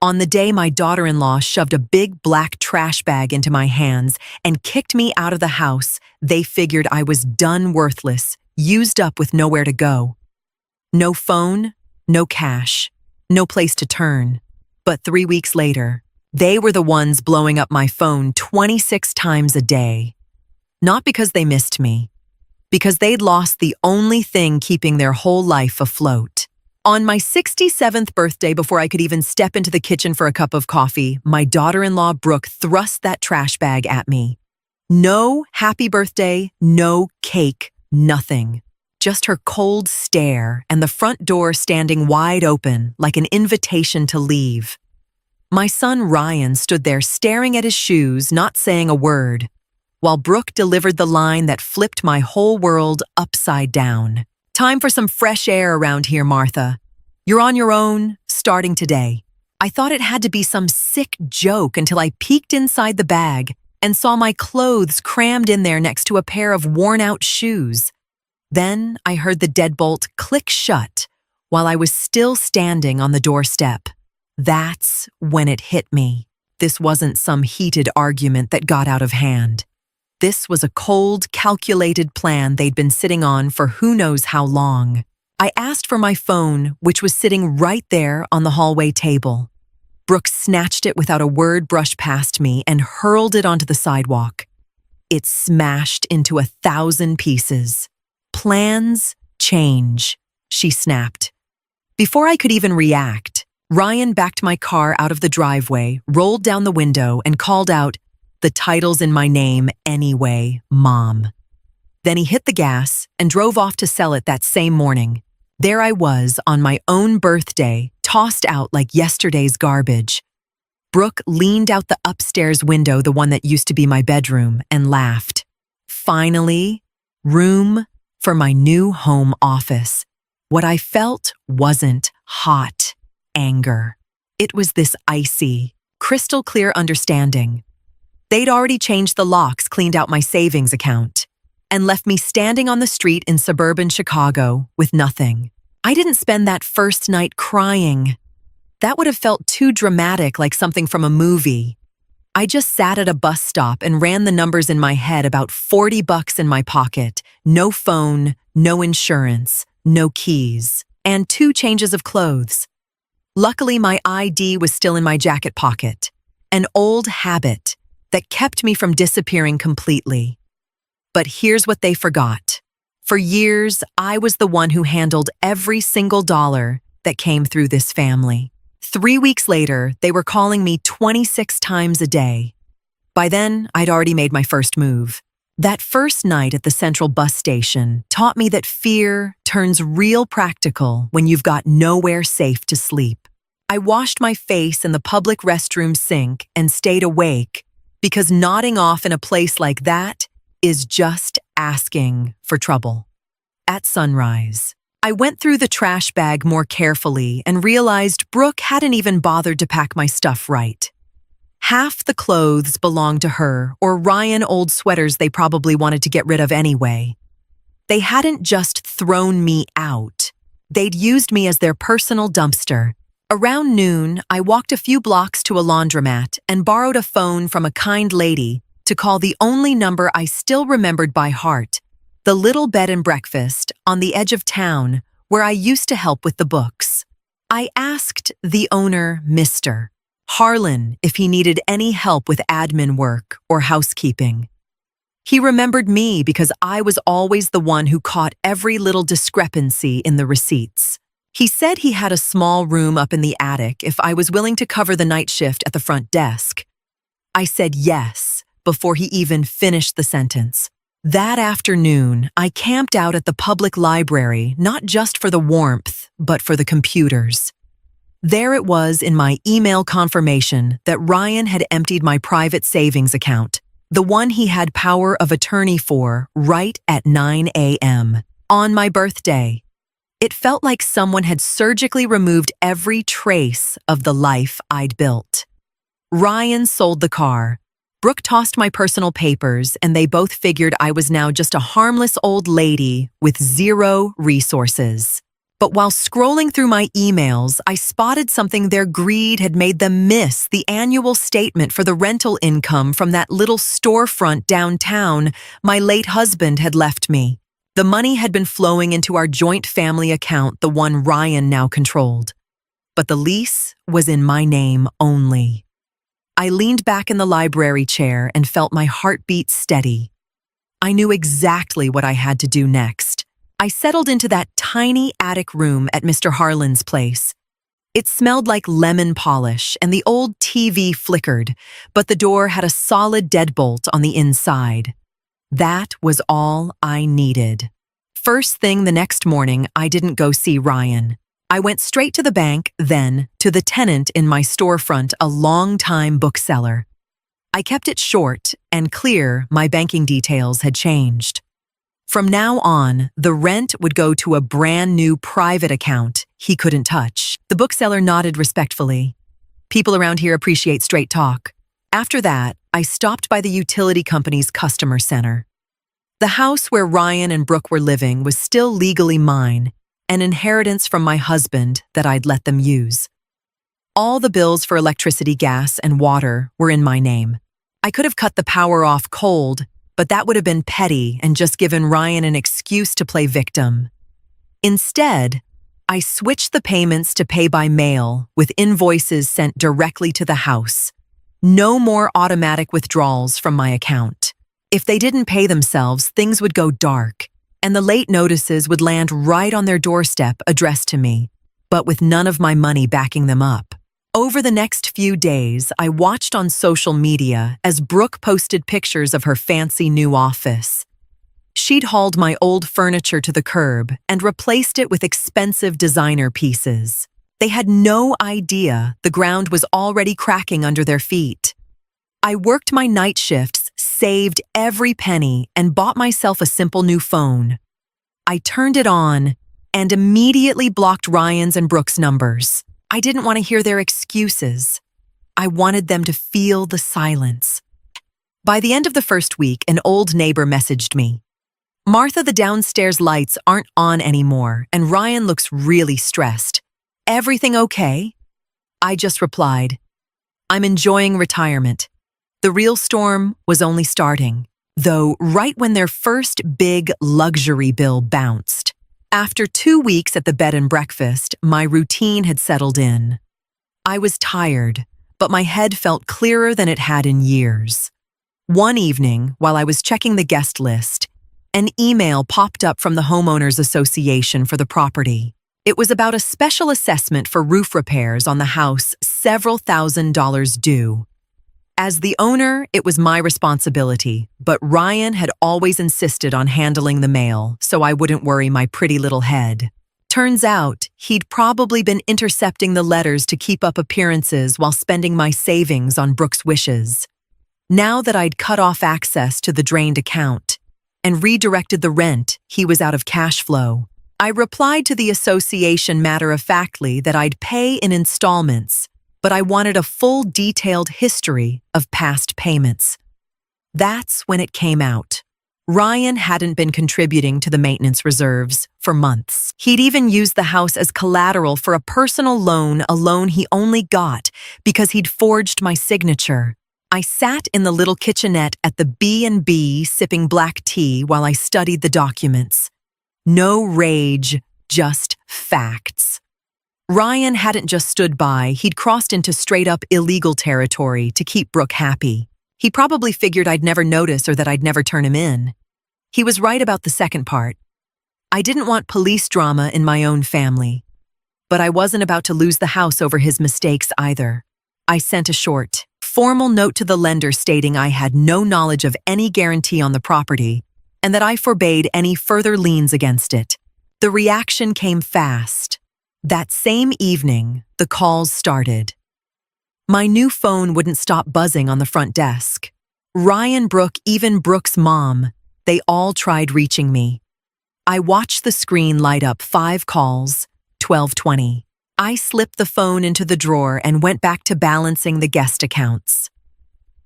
On the day my daughter-in-law shoved a big black trash bag into my hands and kicked me out of the house, they figured I was done worthless, used up with nowhere to go. No phone, no cash, no place to turn. But 3 weeks later, they were the ones blowing up my phone 26 times a day. Not because they missed me, because they'd lost the only thing keeping their whole life afloat. On my 67th birthday, before I could even step into the kitchen for a cup of coffee, my daughter-in-law Brooke thrust that trash bag at me. No happy birthday, no cake, nothing. Just her cold stare and the front door standing wide open like an invitation to leave. My son Ryan stood there staring at his shoes, not saying a word, while Brooke delivered the line that flipped my whole world upside down. "Time for some fresh air around here, Martha. You're on your own, starting today." I thought it had to be some sick joke until I peeked inside the bag and saw my clothes crammed in there next to a pair of worn-out shoes. Then I heard the deadbolt click shut while I was still standing on the doorstep. That's when it hit me. This wasn't some heated argument that got out of hand. This was a cold, calculated plan they'd been sitting on for who knows how long. I asked for my phone, which was sitting right there on the hallway table. Brooke snatched it without a word, brushed past me, and hurled it onto the sidewalk. It smashed into 1,000 pieces. "Plans change," she snapped. Before I could even react, Ryan backed my car out of the driveway, rolled down the window, and called out, "The title's in my name anyway, Mom." Then he hit the gas and drove off to sell it that same morning. There I was on my own birthday, tossed out like yesterday's garbage. Brooke leaned out the upstairs window, the one that used to be my bedroom, and laughed. Finally, room for my new home office. What I felt wasn't hot anger. It was this icy, crystal clear understanding. They'd already changed the locks, cleaned out my savings account, and left me standing on the street in suburban Chicago with nothing. I didn't spend that first night crying. That would have felt too dramatic, like something from a movie. I just sat at a bus stop and ran the numbers in my head, about $40 in my pocket, no phone, no insurance, no keys, and 2 changes of clothes. Luckily, my ID was still in my jacket pocket, an old habit that kept me from disappearing completely. But here's what they forgot. For years, I was the one who handled every single dollar that came through this family. 3 weeks later, they were calling me 26 times a day. By then, I'd already made my first move. That first night at the central bus station taught me that fear turns real practical when you've got nowhere safe to sleep. I washed my face in the public restroom sink and stayed awake because nodding off in a place like that is just asking for trouble. At sunrise, I went through the trash bag more carefully and realized Brooke hadn't even bothered to pack my stuff right. Half the clothes belonged to her, or Ryan old sweaters they probably wanted to get rid of anyway. They hadn't just thrown me out. They'd used me as their personal dumpster. Around noon, I walked a few blocks to a laundromat and borrowed a phone from a kind lady to call the only number I still remembered by heart, the little bed and breakfast on the edge of town where I used to help with the books. I asked the owner, Mr. Harlan, if he needed any help with admin work or housekeeping. He remembered me because I was always the one who caught every little discrepancy in the receipts. He said he had a small room up in the attic if I was willing to cover the night shift at the front desk. I said yes before he even finished the sentence. That afternoon, I camped out at the public library, not just for the warmth, but for the computers. There it was in my email confirmation that Ryan had emptied my private savings account, the one he had power of attorney for, right at 9 a.m. on my birthday. It felt like someone had surgically removed every trace of the life I'd built. Ryan sold the car. Brooke tossed my personal papers, and they both figured I was now just a harmless old lady with zero resources. But while scrolling through my emails, I spotted something their greed had made them miss: the annual statement for the rental income from that little storefront downtown my late husband had left me. The money had been flowing into our joint family account, the one Ryan now controlled. But the lease was in my name only. I leaned back in the library chair and felt my heartbeat steady. I knew exactly what I had to do next. I settled into that tiny attic room at Mr. Harlan's place. It smelled like lemon polish and the old TV flickered, but the door had a solid deadbolt on the inside. That was all I needed. First thing the next morning, I didn't go see Ryan. I went straight to the bank, then to the tenant in my storefront, a longtime bookseller. I kept it short and clear. My banking details had changed. From now on, the rent would go to a brand new private account he couldn't touch. The bookseller nodded respectfully. People around here appreciate straight talk. After that, I stopped by the utility company's customer center. The house where Ryan and Brooke were living was still legally mine, an inheritance from my husband that I'd let them use. All the bills for electricity, gas, and water were in my name. I could have cut the power off cold, but that would have been petty and just given Ryan an excuse to play victim. Instead, I switched the payments to pay by mail, with invoices sent directly to the house. No more automatic withdrawals from my account. If they didn't pay themselves, things would go dark, and the late notices would land right on their doorstep addressed to me, but with none of my money backing them up. Over the next few days, I watched on social media as Brooke posted pictures of her fancy new office. She'd hauled my old furniture to the curb and replaced it with expensive designer pieces. They had no idea the ground was already cracking under their feet. I worked my night shifts, saved every penny, and bought myself a simple new phone. I turned it on and immediately blocked Ryan's and Brooke's numbers. I didn't want to hear their excuses. I wanted them to feel the silence. By the end of the first week, an old neighbor messaged me. "Martha, the downstairs lights aren't on anymore, and Ryan looks really stressed. Everything okay?" I just replied, "I'm enjoying retirement." The real storm was only starting, though right when their first big luxury bill bounced. After 2 weeks at the bed and breakfast, my routine had settled in. I was tired, but my head felt clearer than it had in years. One evening, while I was checking the guest list, an email popped up from the Homeowners Association for the property. It was about a special assessment for roof repairs on the house, several $1,000s due. As the owner, it was my responsibility, but Ryan had always insisted on handling the mail, so I wouldn't worry my pretty little head. Turns out, he'd probably been intercepting the letters to keep up appearances while spending my savings on Brooke's wishes. Now that I'd cut off access to the drained account and redirected the rent, he was out of cash flow. I replied to the association matter-of-factly that I'd pay in installments, but I wanted a full detailed history of past payments. That's when it came out. Ryan hadn't been contributing to the maintenance reserves for months. He'd even used the house as collateral for a personal loan, a loan he only got because he'd forged my signature. I sat in the little kitchenette at the B&B sipping black tea while I studied the documents. No rage, just facts. Ryan hadn't just stood by, he'd crossed into straight-up illegal territory to keep Brooke happy. He probably figured I'd never notice or that I'd never turn him in. He was right about the second part. I didn't want police drama in my own family, but I wasn't about to lose the house over his mistakes either. I sent a short, formal note to the lender stating I had no knowledge of any guarantee on the property and that I forbade any further liens against it. The reaction came fast. That same evening, the calls started. My new phone wouldn't stop buzzing on the front desk. Ryan, Brooke, even Brooke's mom, they all tried reaching me. I watched the screen light up 5 calls, 12:20. I slipped the phone into the drawer and went back to balancing the guest accounts.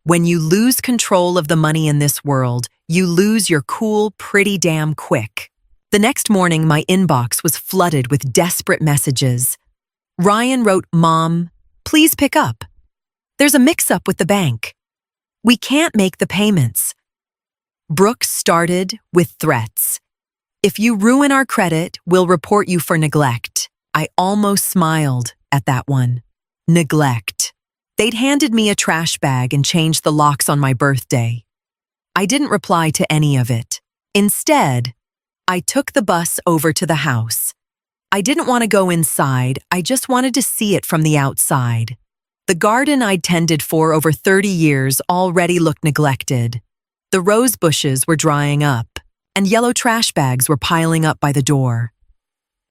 When you lose control of the money in this world, you lose your cool pretty damn quick. The next morning, my inbox was flooded with desperate messages. Ryan wrote, "Mom, please pick up. There's a mix-up with the bank. We can't make the payments." Brooke started with threats. "If you ruin our credit, we'll report you for neglect." I almost smiled at that one. Neglect. They'd handed me a trash bag and changed the locks on my birthday. I didn't reply to any of it. Instead, I took the bus over to the house. I didn't want to go inside, I just wanted to see it from the outside. The garden I'd tended for over 30 years already looked neglected. The rose bushes were drying up, and yellow trash bags were piling up by the door.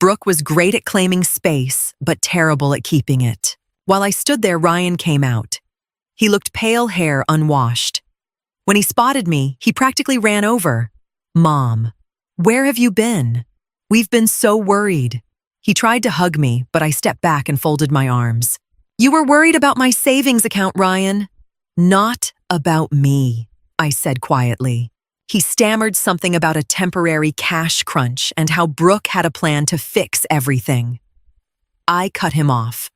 Brooke was great at claiming space, but terrible at keeping it. While I stood there, Ryan came out. He looked pale hair, unwashed. When he spotted me, he practically ran over. "Mom, where have you been? We've been so worried." He tried to hug me, but I stepped back and folded my arms. "You were worried about my savings account, Ryan." "Not about me," I said quietly. He stammered something about a temporary cash crunch and how Brooke had a plan to fix everything. I cut him off.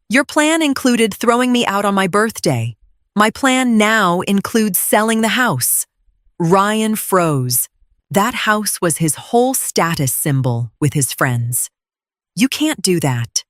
"Your plan included throwing me out on my birthday. My plan now includes selling the house." Ryan froze. That house was his whole status symbol with his friends. "You can't do that."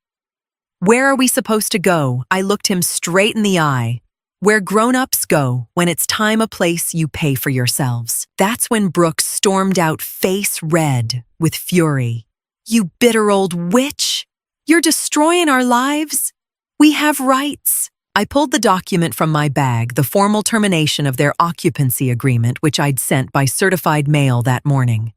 "Where are we supposed to go?" I looked him straight in the eye. "Where grown-ups go when it's time a place you pay for yourselves." That's when Brooke stormed out, face red with fury. "You bitter old witch! You're destroying our lives. We have rights." I pulled the document from my bag, the formal termination of their occupancy agreement, which I'd sent by certified mail that morning.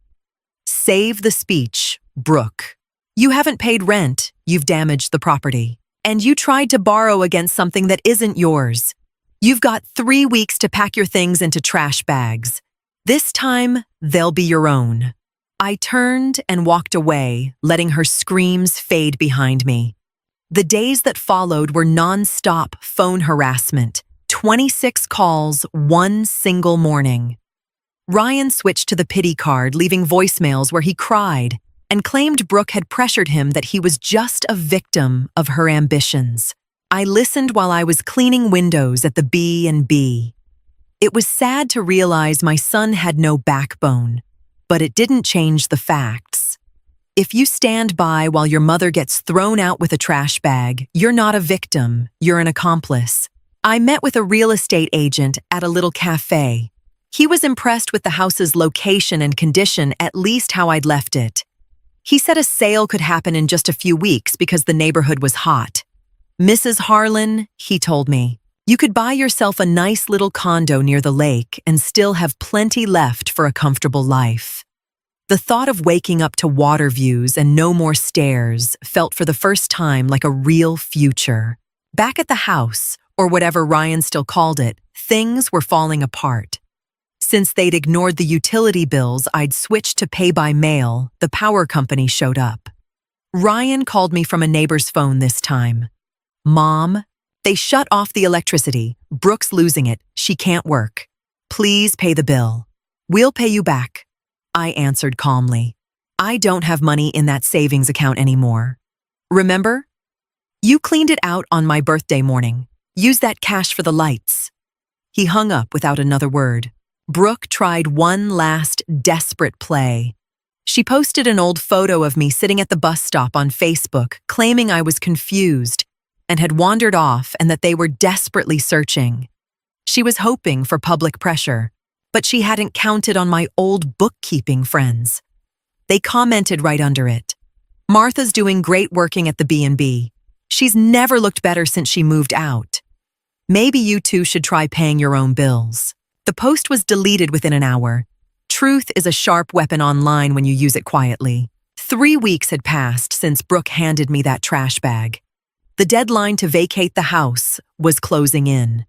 "Save the speech, Brooke. You haven't paid rent, you've damaged the property. And you tried to borrow against something that isn't yours. You've got 3 weeks to pack your things into trash bags. This time, they'll be your own." I turned and walked away, letting her screams fade behind me. The days that followed were nonstop phone harassment, 26 calls one single morning. Ryan switched to the pity card, leaving voicemails where he cried and claimed Brooke had pressured him, that he was just a victim of her ambitions. I listened while I was cleaning windows at the B&B. It was sad to realize my son had no backbone, but it didn't change the facts. If you stand by while your mother gets thrown out with a trash bag, you're not a victim, you're an accomplice. I met with a real estate agent at a little cafe. He was impressed with the house's location and condition, at least how I'd left it. He said a sale could happen in just a few weeks because the neighborhood was hot. "Mrs. Harlan," he told me, "you could buy yourself a nice little condo near the lake and still have plenty left for a comfortable life." The thought of waking up to water views and no more stairs felt for the first time like a real future. Back at the house, or whatever Ryan still called it, things were falling apart. Since they'd ignored the utility bills I'd switched to pay by mail, the power company showed up. Ryan called me from a neighbor's phone this time. "Mom, they shut off the electricity. Brooke's losing it. She can't work. Please pay the bill. We'll pay you back." I answered calmly. "I don't have money in that savings account anymore. Remember? You cleaned it out on my birthday morning. Use that cash for the lights." He hung up without another word. Brooke tried one last desperate play. She posted an old photo of me sitting at the bus stop on Facebook, claiming I was confused and had wandered off and that they were desperately searching. She was hoping for public pressure, but she hadn't counted on my old bookkeeping friends. They commented right under it. "Martha's doing great working at the B&B. She's never looked better since she moved out. Maybe you two should try paying your own bills." The post was deleted within an hour. Truth is a sharp weapon online when you use it quietly. 3 weeks had passed since Brooke handed me that trash bag. The deadline to vacate the house was closing in.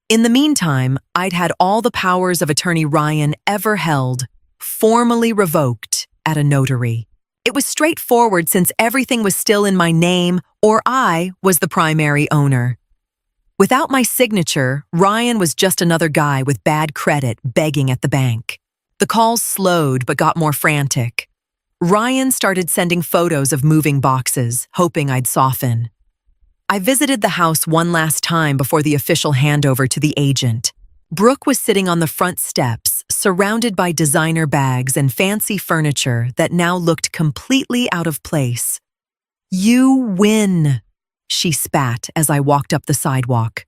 In the meantime, I'd had all the powers of attorney Ryan ever held formally revoked at a notary. It was straightforward since everything was still in my name, or I was the primary owner. Without my signature, Ryan was just another guy with bad credit begging at the bank. The calls slowed but got more frantic. Ryan started sending photos of moving boxes, hoping I'd soften. I visited the house one last time before the official handover to the agent. Brooke was sitting on the front steps, surrounded by designer bags and fancy furniture that now looked completely out of place. "You win," she spat as I walked up the sidewalk.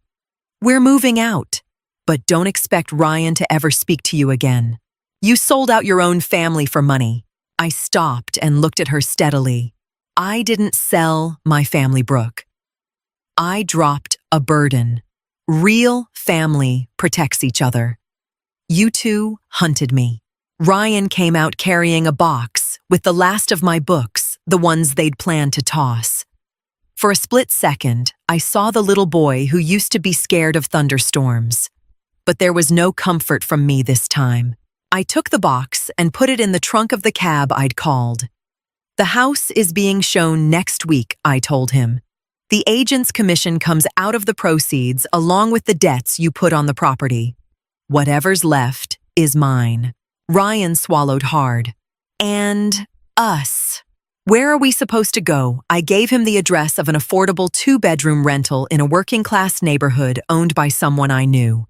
"We're moving out, but don't expect Ryan to ever speak to you again. You sold out your own family for money." I stopped and looked at her steadily. I didn't sell my family, Brooke. I dropped a burden. Real family protects each other. You two hunted me. Ryan came out carrying a box with the last of my books, the ones they'd planned to toss. For a split second, I saw the little boy who used to be scared of thunderstorms. But there was no comfort from me this time. I took the box and put it in the trunk of the cab I'd called. "The house is being shown next week," I told him. "The agent's commission comes out of the proceeds along with the debts you put on the property. Whatever's left is mine." Ryan swallowed hard. "And us. Where are we supposed to go?" I gave him the address of an affordable 2-bedroom rental in a working-class neighborhood owned by someone I knew.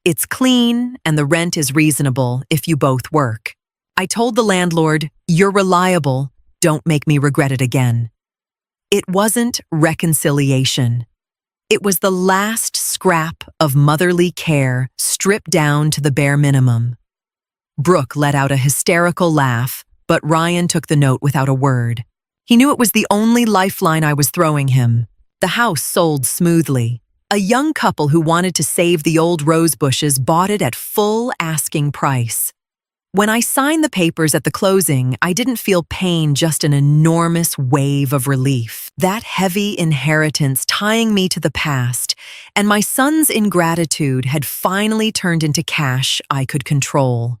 "It's clean and the rent is reasonable if you both work." I told the landlord, "You're reliable. Don't make me regret it again." It wasn't reconciliation. It was the last scrap of motherly care stripped down to the bare minimum. Brooke let out a hysterical laugh, but Ryan took the note without a word. He knew it was the only lifeline I was throwing him. The house sold smoothly. A young couple who wanted to save the old rose bushes bought it at full asking price. When I signed the papers at the closing, I didn't feel pain, just an enormous wave of relief. That heavy inheritance tying me to the past, and my son's ingratitude had finally turned into cash I could control.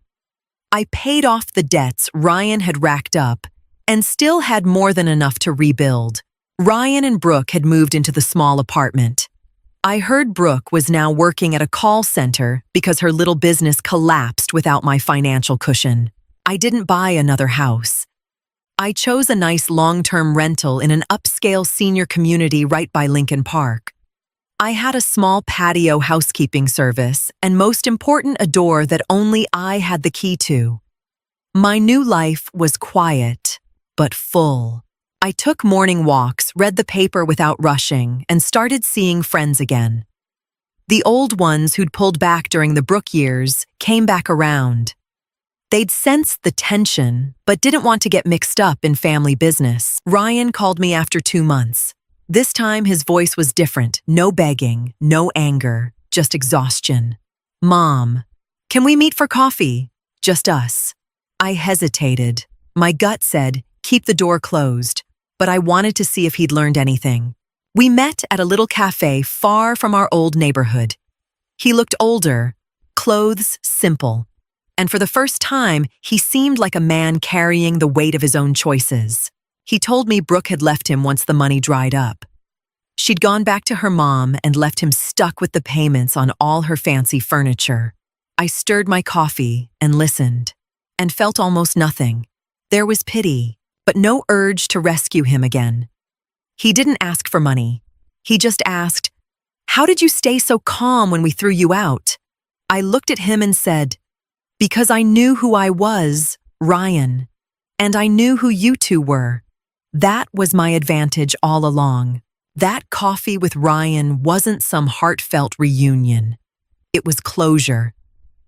I paid off the debts Ryan had racked up and still had more than enough to rebuild. Ryan and Brooke had moved into the small apartment. I heard Brooke was now working at a call center because her little business collapsed without my financial cushion. I didn't buy another house. I chose a nice long-term rental in an upscale senior community right by Lincoln Park. I had a small patio housekeeping service, and most important, a door that only I had the key to. My new life was quiet, but full. I took morning walks, read the paper without rushing, and started seeing friends again. The old ones who'd pulled back during the Brooke years came back around. They'd sensed the tension, but didn't want to get mixed up in family business. Ryan called me after 2 months. This time his voice was different. No begging, no anger, just exhaustion. "Mom, can we meet for coffee? Just us." I hesitated. My gut said, keep the door closed, but I wanted to see if he'd learned anything. We met at a little cafe far from our old neighborhood. He looked older, clothes simple, and for the first time, he seemed like a man carrying the weight of his own choices. He told me Brooke had left him once the money dried up. She'd gone back to her mom and left him stuck with the payments on all her fancy furniture. I stirred my coffee and listened, and felt almost nothing. There was pity, but no urge to rescue him again. He didn't ask for money. He just asked, "How did you stay so calm when we threw you out?" I looked at him and said, "Because I knew who I was, Ryan, and I knew who you two were. That was my advantage all along." That coffee with Ryan wasn't some heartfelt reunion. It was closure.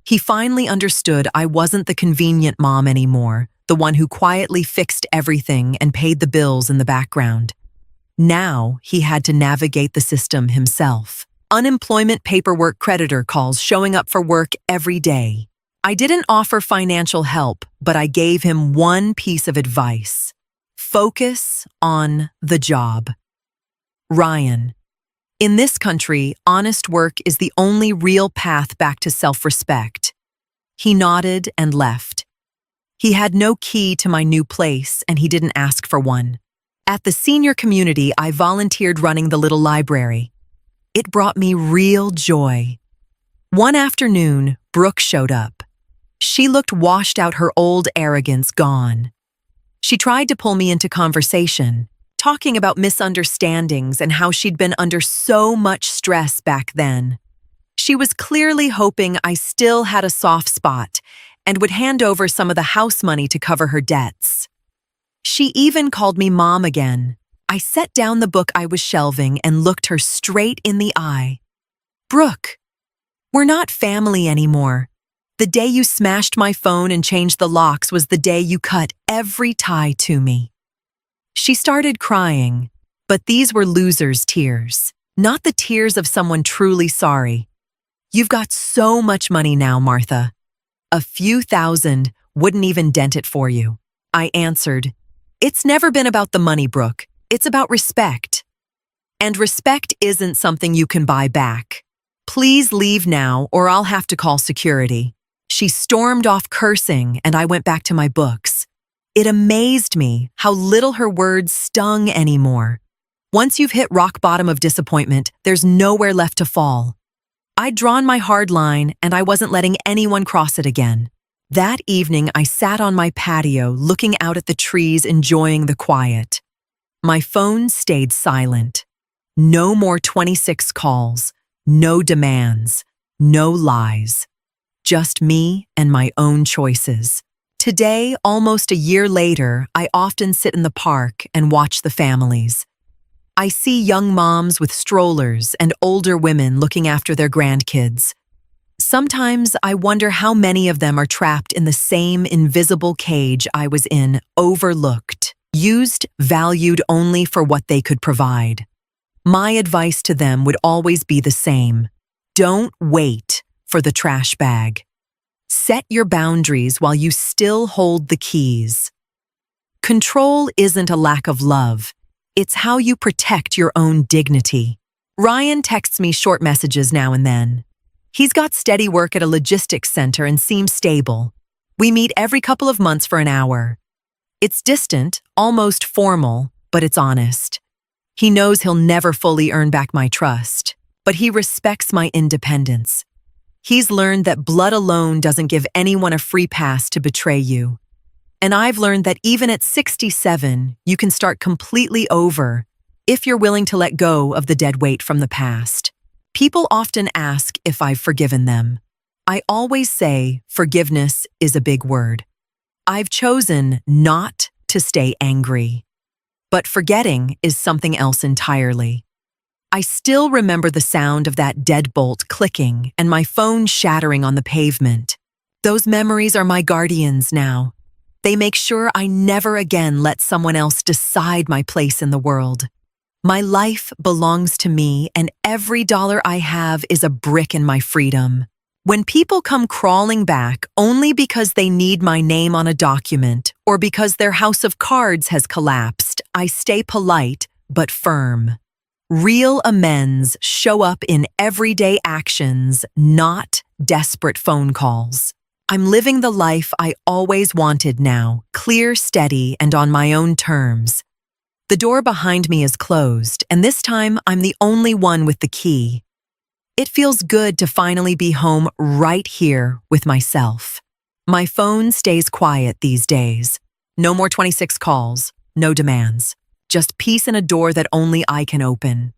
He finally understood I wasn't the convenient mom anymore, the one who quietly fixed everything and paid the bills in the background. Now he had to navigate the system himself. Unemployment paperwork, creditor calls, showing up for work every day. I didn't offer financial help, but I gave him one piece of advice. Focus on the job. Ryan, in this country, honest work is the only real path back to self-respect. He nodded and left. He had no key to my new place, and he didn't ask for one. At the senior community, I volunteered running the little library. It brought me real joy. One afternoon, Brooke showed up. She looked washed out, her old arrogance gone. She tried to pull me into conversation, talking about misunderstandings and how she'd been under so much stress back then. She was clearly hoping I still had a soft spot and would hand over some of the house money to cover her debts. She even called me mom again. I set down the book I was shelving and looked her straight in the eye. Brooke, we're not family anymore. The day you smashed my phone and changed the locks was the day you cut every tie to me. She started crying, but these were loser's tears, not the tears of someone truly sorry. You've got so much money now, Martha. A few thousand wouldn't even dent it for you. I answered, it's never been about the money, Brooke. It's about respect. And respect isn't something you can buy back. Please leave now or I'll have to call security. She stormed off cursing and I went back to my books. It amazed me how little her words stung anymore. Once you've hit rock bottom of disappointment, there's nowhere left to fall. I'd drawn my hard line and I wasn't letting anyone cross it again. That evening, I sat on my patio looking out at the trees, enjoying the quiet. My phone stayed silent. No more 26 calls, no demands, no lies. Just me and my own choices. Today, almost a year later, I often sit in the park and watch the families. I see young moms with strollers and older women looking after their grandkids. Sometimes I wonder how many of them are trapped in the same invisible cage I was in, overlooked, used, valued only for what they could provide. My advice to them would always be the same. Don't wait for the trash bag. Set your boundaries while you still hold the keys. Control isn't a lack of love. It's how you protect your own dignity. Ryan texts me short messages now and then. He's got steady work at a logistics center and seems stable. We meet every couple of months for an hour. It's distant, almost formal, but it's honest. He knows he'll never fully earn back my trust, but he respects my independence. He's learned that blood alone doesn't give anyone a free pass to betray you. And I've learned that even at 67, you can start completely over if you're willing to let go of the dead weight from the past. People often ask if I've forgiven them. I always say forgiveness is a big word. I've chosen not to stay angry. But forgetting is something else entirely. I still remember the sound of that deadbolt clicking and my phone shattering on the pavement. Those memories are my guardians now. They make sure I never again let someone else decide my place in the world. My life belongs to me, and every dollar I have is a brick in my freedom. When people come crawling back only because they need my name on a document or because their house of cards has collapsed, I stay polite but firm. Real amends show up in everyday actions, not desperate phone calls. I'm living the life I always wanted now, clear, steady, and on my own terms. The door behind me is closed, and this time I'm the only one with the key. It feels good to finally be home right here with myself. My phone stays quiet these days. No more 26 calls, no demands. Just peace and a door that only I can open.